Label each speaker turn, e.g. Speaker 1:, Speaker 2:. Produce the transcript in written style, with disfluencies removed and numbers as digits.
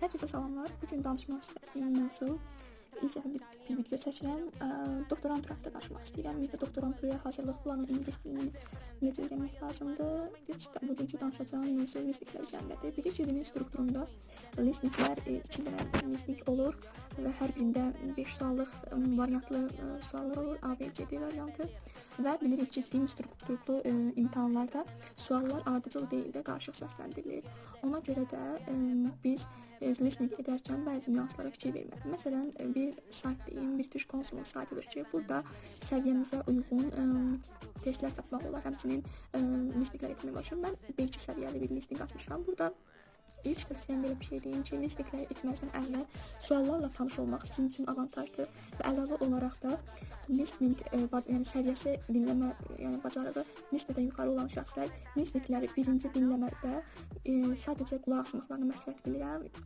Speaker 1: Herkese salamlar. Bugün danışmaq istədiyim mövzu ilk dəfə bir video çəkirəm. Doktorantur haqqında danışmaq istəyirəm. Bir də doktoranturaya hazırlıq planı, ingilis dilini necə öyrənmək lazımdır. Bugünkü danışacağım mövzu listeniklər üzərindədir. Birinci ilin strukturunda listeniklər 2 dənə listenik olur və hər birində 5 suallıq variantlı suallar olur, A, B, C, D variantı. Və bilirik ki, din strukturlu imtahanlarda suallar ardıcıl deyil də, qarışıq səsləndirilir. Ona görə də biz listening edərkən bəzi nüanslara fikir verməliyik. Məsələn, bir sayt deyim, British Consul'un saytıdır ki, burada səviyyəmizə uyğun testlər tapmaq olar, həmçinin listeninglər etmək olar. Mən B2 səviyyəli bir listening açmışam. Burada İlk tövsiyəm belə bir şey deyim ki, listenikləri etməzdən əvvəl suallarla tanış olmaq sizin üçün avantajdır və əlavə olaraq da listening səviyyəsi dinləmə bacarığı nisbətən yuxarı olan şəxslər listenikləri birinci dinləmədə sadəcə qulaq asmaqlarını məsləhət bilirəm.